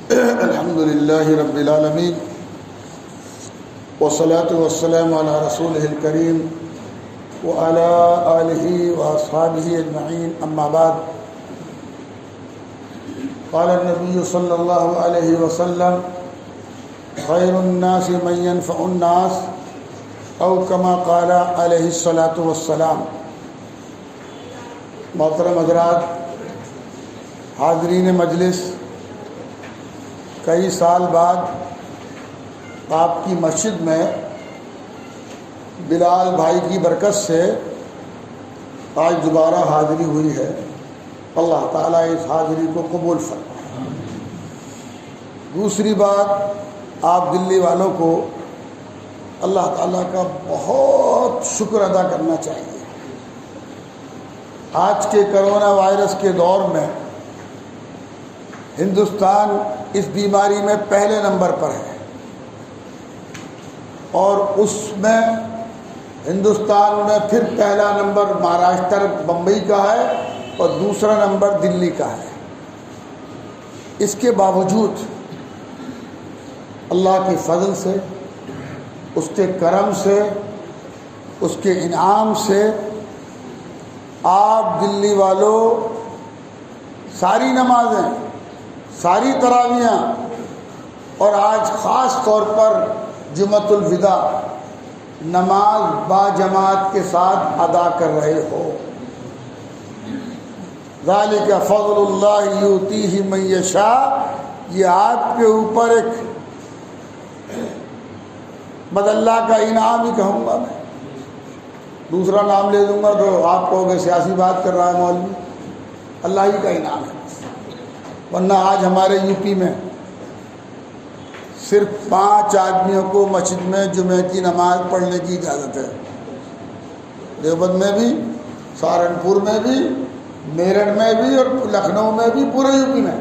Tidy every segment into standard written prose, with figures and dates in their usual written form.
الحمد لله رب العالمين والصلاة والسلام على رسوله الكريم وعلى آله وأصحابه أجمعين أما بعد قال النبي صلى الله عليه وسلم خير الناس من ينفع الناس أو كما قال عليه الصلاة والسلام۔ محترم حضرات، حاضرین مجلس، کئی سال بعد آپ کی مسجد میں بلال بھائی کی برکت سے آج دوبارہ حاضری ہوئی ہے۔ اللہ تعالیٰ اس حاضری کو قبول فرمائے۔ دوسری بات، آپ دلی والوں کو اللہ تعالیٰ کا بہت شکر ادا کرنا چاہیے۔ آج کے کرونا وائرس کے دور میں ہندوستان اس بیماری میں پہلے نمبر پر ہے، اور اس میں ہندوستان میں پھر پہلا نمبر مہاراشٹر بمبئی کا ہے اور دوسرا نمبر دلی کا ہے۔ اس کے باوجود اللہ کے فضل سے، اس کے کرم سے، اس کے انعام سے آپ دلی والوں ساری نمازیں، ساری تراویحاں اور آج خاص طور پر جمعۃ الوداع نماز با جماعت کے ساتھ ادا کر رہے ہو۔ ذالک فضل اللہ یؤتیہ من یشاء، یہ آپ کے اوپر ایک اللہ کا انعام ہی کہوں گا میں، دوسرا نام لے دوں گا تو آپ کہو گے سیاسی بات کر رہا ہے مولوی۔ اللہ ہی کا انعام ہے، ورنہ آج ہمارے یو پی میں صرف 5 آدمیوں کو مسجد میں جمعہ کی نماز پڑھنے کی اجازت ہے۔ دیوبند میں بھی، سہارنپور میں بھی، میرٹھ میں بھی اور لکھنؤ میں بھی، پورے یو پی میں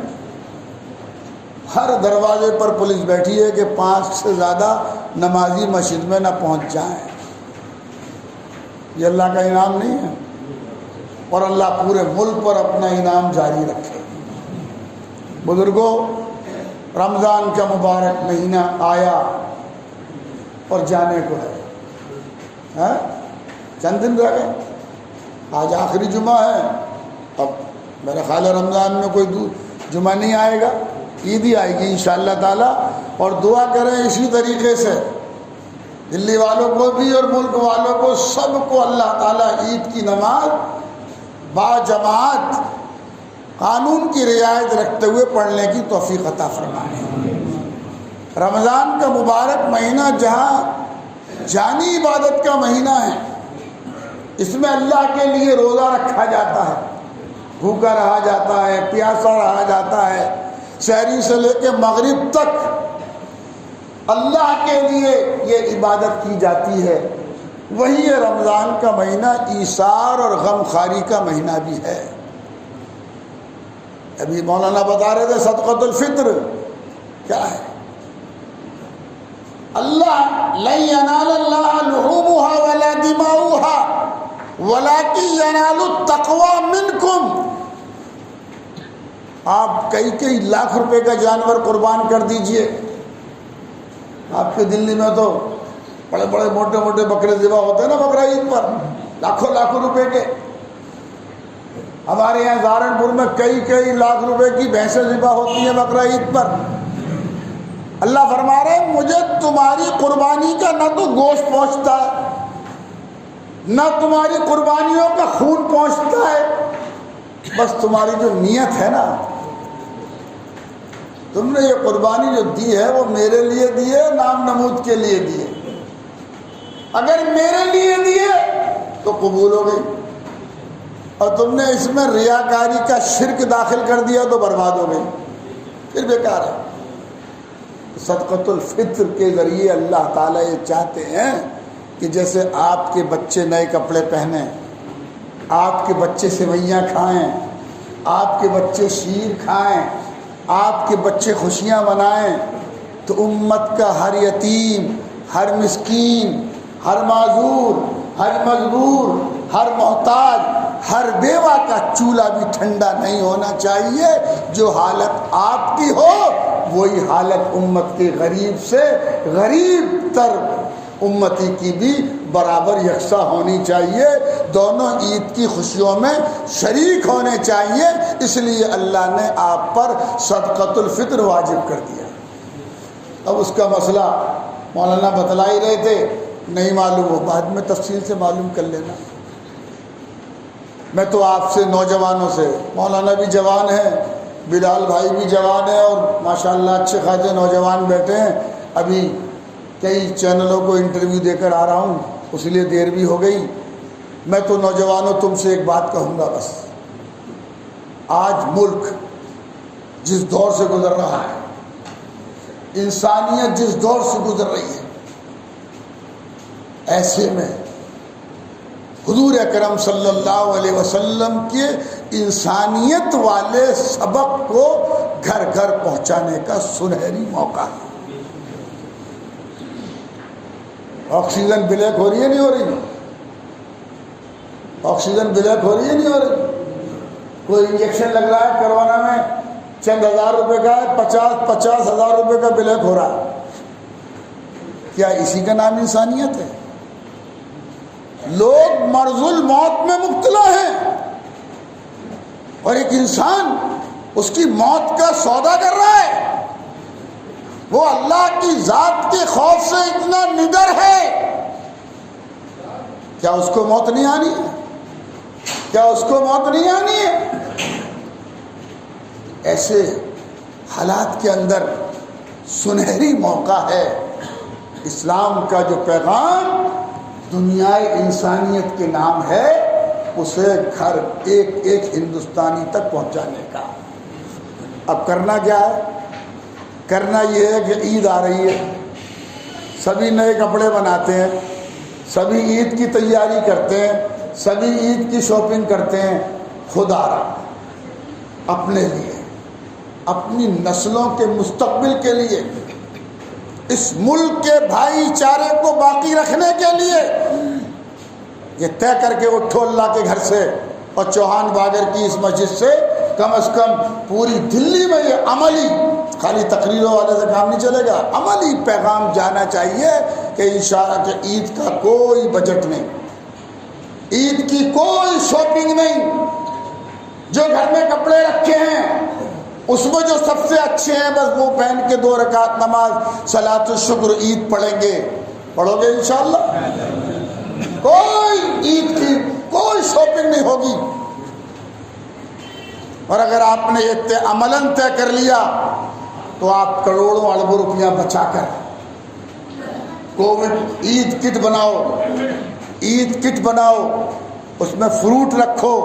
ہر دروازے پر پولیس بیٹھی ہے کہ 5 سے زیادہ نمازی مسجد میں نہ پہنچ جائیں۔ یہ اللہ کا انعام نہیں ہے؟ اور اللہ پورے ملک پر اپنا انعام جاری رکھے۔ بزرگوں، رمضان کا مبارک مہینہ آیا اور جانے کو ہے، چند دن رہ گئے، آج آخری جمعہ ہے۔ اب میرا خیال ہے رمضان میں کوئی جمعہ نہیں آئے گا، عید ہی آئے گی انشاءاللہ تعالیٰ۔ اور دعا کریں اسی طریقے سے دلی والوں کو بھی اور ملک والوں کو، سب کو اللہ تعالیٰ عید کی نماز با جماعت قانون کی رعایت رکھتے ہوئے پڑھنے کی توفیق عطا فرمائے۔ رمضان کا مبارک مہینہ جہاں جانی عبادت کا مہینہ ہے، اس میں اللہ کے لیے روزہ رکھا جاتا ہے، بھوکا رہا جاتا ہے، پیاسا رہا جاتا ہے، سحری سے لے کے مغرب تک اللہ کے لیے یہ عبادت کی جاتی ہے۔ وہی یہ رمضان کا مہینہ ایثار اور غم خاری کا مہینہ بھی ہے۔ ابھی مولانا بتا رہے تھے صدقۃ الفطر کیا ہے۔ اللہ لن ینال اللہ لحومها ولا دماؤها ولکن ینال التقوی منکم۔ آپ کئی لاکھ روپے کا جانور قربان کر دیجئے۔ آپ کے دلی میں تو بڑے بڑے موٹے موٹے بکرے ذبح ہوتے ہیں نا بقرہ عید پر، لاکھوں روپے کے۔ ہمارے یہاں سہارنپور میں کئی لاکھ روپے کی بھینسیں ذبح ہوتی ہیں بقرہ عید پر۔ اللہ فرما رہے ہیں مجھے تمہاری قربانی کا نہ تو گوشت پہنچتا ہے، نہ تمہاری قربانیوں کا خون پہنچتا ہے، بس تمہاری جو نیت ہے نا، تم نے یہ قربانی جو دی ہے وہ میرے لیے دی ہے، نام نمود کے لیے دی ہے۔ اگر میرے لیے دی ہے تو قبول ہو گئی، اور تم نے اس میں ریاکاری کا شرک داخل کر دیا تو برباد ہو گئی، پھر بیکار ہے۔ صدقۃ الفطر کے ذریعے اللہ تعالیٰ یہ چاہتے ہیں کہ جیسے آپ کے بچے نئے کپڑے پہنیں، آپ کے بچے سوئیاں کھائیں، آپ کے بچے شیر کھائیں، آپ کے بچے خوشیاں منائیں، تو امت کا ہر یتیم، ہر مسکین، ہر معذور، ہر مجبور، ہر محتاج، ہر بیوہ کا چولہا بھی ٹھنڈا نہیں ہونا چاہیے۔ جو حالت آپ کی ہو وہی حالت امت کے غریب سے غریب تر امتی کی بھی برابر یکساں ہونی چاہیے، دونوں عید کی خوشیوں میں شریک ہونے چاہیے۔ اس لیے اللہ نے آپ پر صدقۃ الفطر واجب کر دیا۔ اب اس کا مسئلہ مولانا بتلا ہی رہے تھے، نہیں معلوم ہو بعد میں تفصیل سے معلوم کر لینا۔ میں تو آپ سے نوجوانوں سے، مولانا بھی جوان ہیں، بلال بھائی بھی جوان ہیں، اور ماشاءاللہ اچھے خاصے نوجوان بیٹھے ہیں۔ ابھی کئی چینلوں کو انٹرویو دے کر آ رہا ہوں، اس لیے دیر بھی ہو گئی۔ میں تو نوجوانوں تم سے ایک بات کہوں گا بس، آج ملک جس دور سے گزر رہا ہے، انسانیت جس دور سے گزر رہی ہے، ایسے میں حضور اکرم صلی اللہ علیہ وسلم کے انسانیت والے سبق کو گھر گھر پہنچانے کا سنہری موقع ہے۔ آکسیجن بلیک ہو رہی ہے نہیں ہو رہی؟ آکسیجن بلیک ہو رہی ہے نہیں ہو رہی؟ کوئی انجیکشن لگ رہا ہے کرونا میں، چند ہزار روپے کا ہے، 50,000 روپے کا بلیک ہو رہا ہے۔ کیا اسی کا نام انسانیت ہے؟ لوگ مرض الموت میں مبتلا ہیں، اور ایک انسان اس کی موت کا سودا کر رہا ہے۔ وہ اللہ کی ذات کے خوف سے اتنا نڈر ہے، کیا اس کو موت نہیں آنی ہے؟ کیا اس کو موت نہیں آنی ہے؟ ایسے حالات کے اندر سنہری موقع ہے اسلام کا جو پیغام دنیائے انسانیت کے نام ہے، اسے گھر ایک ایک ہندوستانی تک پہنچانے کا۔ اب کرنا کیا ہے؟ کرنا یہ ہے کہ عید آ رہی ہے، سبھی نئے کپڑے بناتے ہیں، سبھی عید کی تیاری کرتے ہیں، سبھی عید کی شاپنگ کرتے ہیں۔ خدا را اپنے لیے، اپنی نسلوں کے مستقبل کے لیے، اس ملک کے بھائی چارے کو باقی رکھنے کے لیے یہ طے کر کے اٹھو اللہ کے گھر سے اور چوہان باغر کی اس مسجد سے کم از کم پوری دلی میں یہ عملی، خالی تقریروں والے سے کام نہیں چلے گا، عملی پیغام جانا چاہیے کہ انشاءاللہ کہ عید کا کوئی بجٹ نہیں، عید کی کوئی شاپنگ نہیں، جو گھر میں کپڑے رکھے ہیں اس میں جو سب سے اچھے ہیں بس وہ پہن کے 2 رکعت نماز صلاۃ الشکر عید پڑھیں گے۔ پڑھو گے انشاءاللہ؟ کوئی عید کی کوئی شاپنگ نہیں ہوگی۔ اور اگر آپ نے یہ عملاً طے کر لیا تو آپ کروڑوں اربوں روپیہ بچا کر کووڈ عید کٹ بناؤ، عید کٹ بناؤ، اس میں فروٹ رکھو،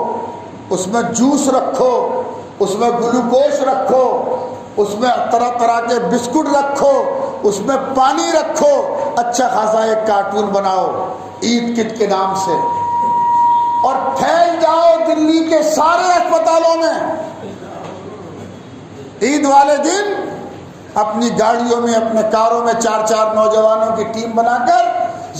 اس میں جوس رکھو، اس میں گلوکوز رکھو، اس میں طرح طرح کے بسکٹ رکھو، اس میں پانی رکھو، اچھا خاصا ایک کارٹون بناؤ عید کٹ کے نام سے، اور پھیل جاؤ دلی کے سارے اسپتالوں میں۔ عید والے دن اپنی گاڑیوں میں، اپنے کاروں میں 4 نوجوانوں کی ٹیم بنا کر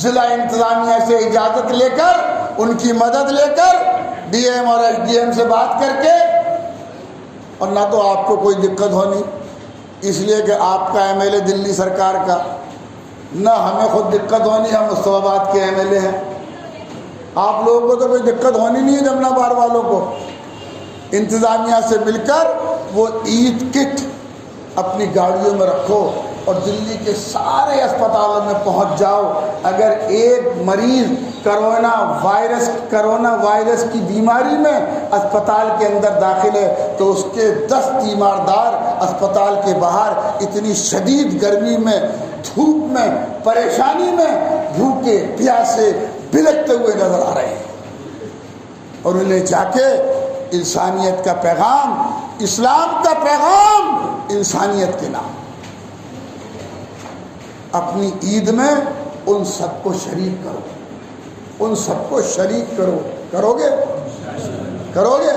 ضلع انتظامیہ سے اجازت لے کر، ان کی مدد لے کر، ڈی ایم اور ایس ڈی ایم سے بات کر کے، اور نہ تو آپ کو کوئی دقت ہونی اس لیے کہ آپ کا ایم ایل اے دلی سرکار کا، نہ ہمیں خود دقت ہونی، ہم مصطفیٰ آباد کے ایم ایل اے ہیں، آپ لوگوں کو تو کوئی دقت ہونی نہیں ہے، جمنا بار والوں کو۔ انتظامیہ سے مل کر وہ عید کٹ اپنی گاڑیوں میں رکھو اور دلی کے سارے اسپتالوں میں پہنچ جاؤ۔ اگر ایک مریض کرونا وائرس کی بیماری میں اسپتال کے اندر داخل ہے تو اس کے 10 تیماردار اسپتال کے باہر اتنی شدید گرمی میں، دھوپ میں، پریشانی میں، بھوکے پیاسے بلکتے ہوئے نظر آ رہے ہیں، اور انہیں جا کے انسانیت کا پیغام، اسلام کا پیغام انسانیت کے نام، اپنی عید میں ان سب کو شریک کرو، ان سب کو شریک کرو۔ کرو گے؟ کرو گے؟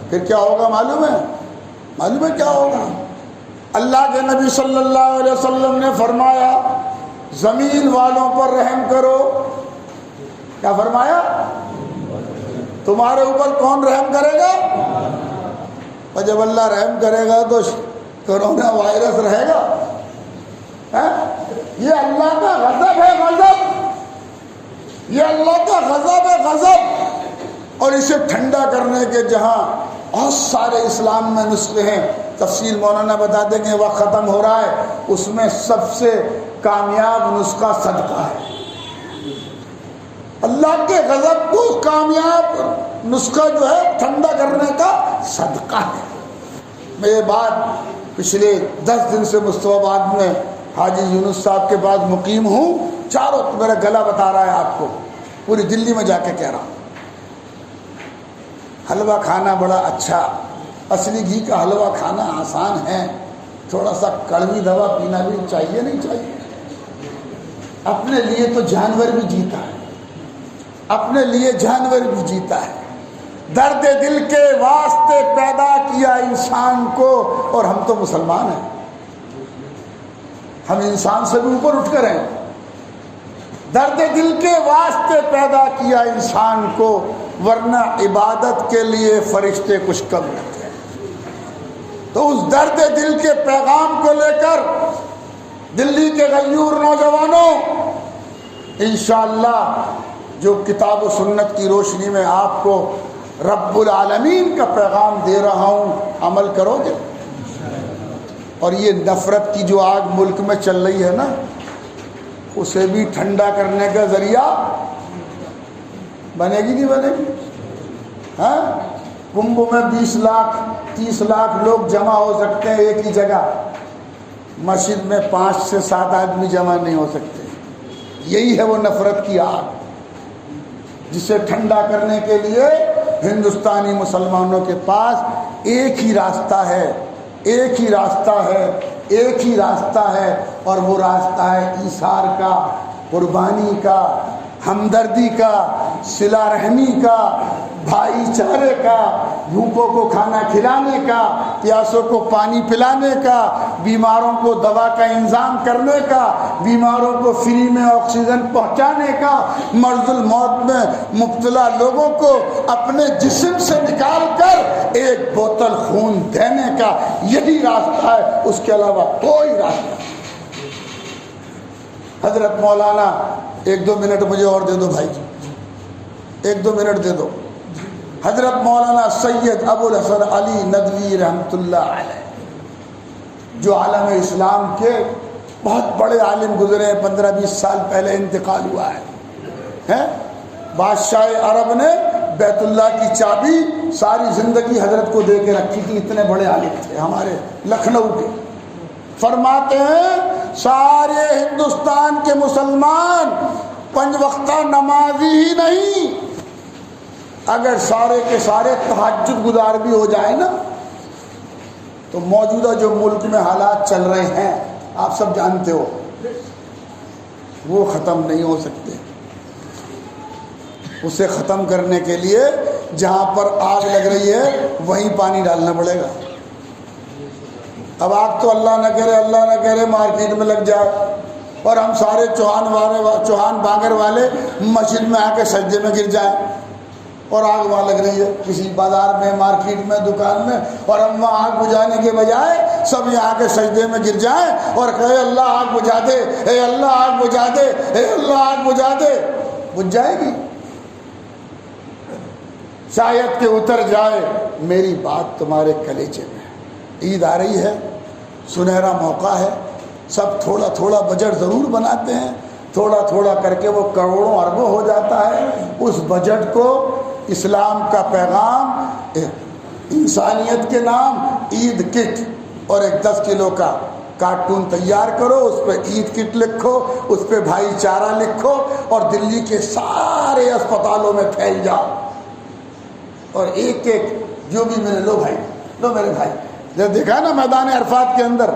پھر کیا ہوگا معلوم ہے کیا ہوگا؟ اللہ کے نبی صلی اللہ علیہ وسلم نے فرمایا زمین والوں پر رحم کرو۔ کیا فرمایا؟ تمہارے اوپر کون رحم کرے گا؟ اور جب اللہ رحم کرے گا تو کورونا وائرس رہے گا؟ یہ اللہ کا غضب ہے، غضب، یہ اللہ کا غضب ہے، غضب۔ اور اسے ٹھنڈا کرنے کے جہاں بہت سارے اسلام میں نسخے ہیں، تفصیل مولانا بتا دیں گے، وقت ختم ہو رہا ہے، اس میں سب سے کامیاب نسخہ صدقہ ہے۔ اللہ کے غضب کو کامیاب نسخہ جو ہے ٹھنڈا کرنے کا صدقہ ہے۔ میں یہ بات پچھلے 10 دن سے مصطفی آباد میں حاجی یونس صاحب کے پاس مقیم ہوں، چاروں میرا گلا بتا رہا ہے آپ کو، پوری دلی میں جا کے کہہ رہا ہوں۔ حلوہ کھانا بڑا اچھا، اصلی گھی کا حلوہ کھانا آسان ہے، تھوڑا سا کڑوی دوا پینا بھی چاہیے نہیں چاہیے؟ اپنے لیے تو جانور بھی جیتا ہے، اپنے لیے جانور بھی جیتا ہے۔ درد دل کے واسطے پیدا کیا انسان کو، اور ہم تو مسلمان ہیں، ہم انسان سے بھی اوپر اٹھ کر ہیں۔ درد دل کے واسطے پیدا کیا انسان کو، ورنہ عبادت کے لیے فرشتے کچھ کم نہ تھے۔ تو اس درد دل کے پیغام کو لے کر دلی کے غیور نوجوانوں، انشاءاللہ جو کتاب و سنت کی روشنی میں آپ کو رب العالمین کا پیغام دے رہا ہوں، عمل کرو گے؟ اور یہ نفرت کی جو آگ ملک میں چل رہی ہے نا، اسے بھی ٹھنڈا کرنے کا ذریعہ بنے گی نہیں بنے گی؟ ہاں، کنبھ میں 20 لاکھ 30 لاکھ لوگ جمع ہو سکتے ہیں ایک ہی جگہ، مسجد میں 5 سے 7 آدمی جمع نہیں ہو سکتے۔ یہی ہے وہ نفرت کی آگ، جسے ٹھنڈا کرنے کے لیے ہندوستانی مسلمانوں کے پاس ایک ہی راستہ ہے، ایک ہی راستہ ہے، ایک ہی راستہ ہے، اور وہ راستہ ہے ایثار کا، قربانی کا، ہمدردی کا، صلہ رحمی کا، بھائی چارے کا، بھوکوں کو کھانا کھلانے کا، پیاسوں کو پانی پلانے کا، بیماروں کو دوا کا انتظام کرنے کا، بیماروں کو فری میں آکسیجن پہنچانے کا، مرض الموت میں مبتلا لوگوں کو اپنے جسم سے نکال کر ایک بوتل خون دینے کا، یہی راستہ ہے، اس کے علاوہ کوئی راستہ نہیں۔ حضرت مولانا 1-2 منٹ مجھے اور دے دو بھائی، 1-2 منٹ دے دو۔ حضرت مولانا سید ابو الحسن علی ندوی رحمۃ اللہ علیہ، جو عالم اسلام کے بہت بڑے عالم گزرے، 15-20 سال پہلے انتقال ہوا ہے۔ بادشاہ عرب نے بیت اللہ کی چابی ساری زندگی حضرت کو دے کے رکھی تھی، اتنے بڑے عالم تھے ہمارے لکھنؤ کے۔ فرماتے ہیں سارے ہندوستان کے مسلمان 5 وقتہ نمازی ہی نہیں، اگر سارے کے سارے تہجد گزار بھی ہو جائے نا، تو موجودہ جو ملک میں حالات چل رہے ہیں آپ سب جانتے ہو، وہ ختم نہیں ہو سکتے۔ اسے ختم کرنے کے لیے جہاں پر آگ لگ رہی ہے وہیں پانی ڈالنا پڑے گا۔ اب آگ تو اللہ نہ کرے مارکیٹ میں لگ جائے، اور ہم سارے چوہان بانگر والے مسجد میں آ کے سجدے میں گر جائیں، اور آگ وہاں لگ رہی ہے کسی بازار میں، مارکیٹ میں، دکان میں، اور ہم وہاں آگ بجھانے کے بجائے سب یہاں کے سجدے میں گر جائیں اور کہے اللہ آگ بجھا دے، اے اللہ آگ بجھا دے، اے اللہ آگ بجھا دے، بجھ جائے گی؟ شاید کہ اتر جائے۔ میری بات تمہارے کلیجے میں، عید آ رہی ہے، سنہرا موقع ہے، سب تھوڑا تھوڑا بجٹ ضرور بناتے ہیں، تھوڑا تھوڑا کر کے وہ کروڑوں اربوں ہو جاتا ہے۔ اس بجٹ کو اسلام کا پیغام، انسانیت کے نام عید کٹ اور ایک 10 کلو کا کارٹون تیار کرو، اس پہ عید کٹ لکھو، اس پہ بھائی چارہ لکھو، اور دلی کے سارے اسپتالوں میں پھیل جاؤ، اور ایک ایک جو بھی میرے لو بھائی، لو میرے بھائی، جب دیکھا نا میدان عرفات کے اندر،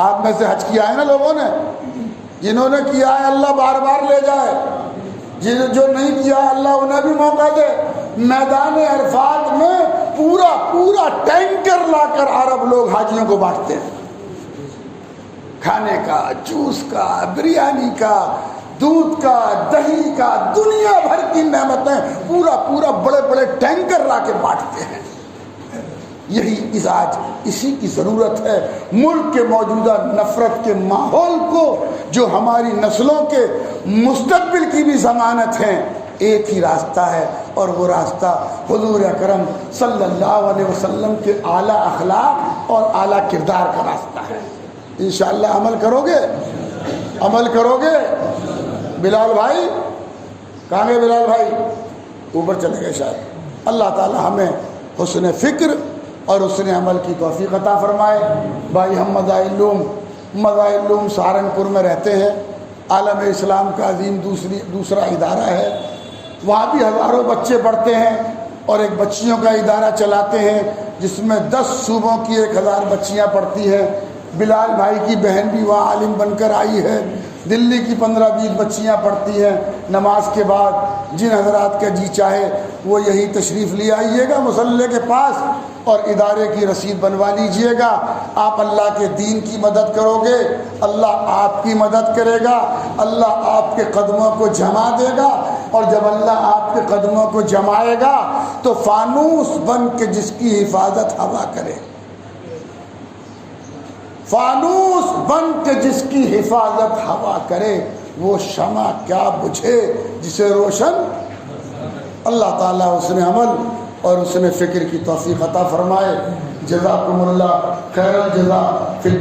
آپ میں سے حج کیا ہے نا لوگوں نے، جنہوں نے کیا ہے اللہ بار بار لے جائے، جو نہیں کیا اللہ انہیں بھی موقع دے۔ میدان عرفات میں پورا ٹینکر لا کر عرب لوگ حاجیوں کو بانٹتے ہیں، کھانے کا، جوس کا، بریانی کا، دودھ کا، دہی کا، دنیا بھر کی نعمتیں پورا بڑے بڑے ٹینکر لا کے بانٹتے ہیں۔ یہی آج اسی کی ضرورت ہے. ملک کے موجودہ نفرت کے ماحول کو جو ہماری نسلوں کے مستقبل کی بھی ضمانت ہیں، ایک ہی راستہ ہے، اور وہ راستہ حضور اکرم صلی اللہ علیہ وسلم کے اعلیٰ اخلاق اور اعلیٰ کردار کا راستہ ہے. انشاءاللہ عمل کرو گے؟ عمل کرو گے؟ بلال بھائی کہاں گئے؟ بلال بھائی اوپر چلے گئے شاید. اللہ تعالی ہمیں حسن فکر اور حسن عمل کی توفیق عطا فرمائے. بھائی ہم مظاہر سہارنپور میں رہتے ہیں. عالم اسلام کا عظیم دوسرا ادارہ ہے. وہاں بھی ہزاروں بچے پڑھتے ہیں اور ایک بچیوں کا ادارہ چلاتے ہیں جس میں 10 صوبوں کی 1000 بچیاں پڑھتی ہیں. بلال بھائی کی بہن بھی وہاں عالم بن کر آئی ہے. دلی کی 15-20 بچیاں پڑھتی ہیں. نماز کے بعد جن حضرات کا جی چاہے وہ یہی تشریف لے آئیے گا مصلی کے پاس اور ادارے کی رسید بنوا لیجئے گا. آپ اللہ کے دین کی مدد کرو گے، اللہ آپ کی مدد کرے گا. اللہ آپ کے قدموں کو جما دے گا، اور جب اللہ آپ کے قدموں کو جمائے گا تو فانوس بن کے جس کی حفاظت ہوا کرے، فانوس بن کے جس کی حفاظت ہوا کرے، وہ شمع کیا بجھے جسے روشن. اللہ تعالیٰ حسن عمل اور حسن فکر کی توفیق عطا فرمائے. جزاکم اللہ خیر الجزا.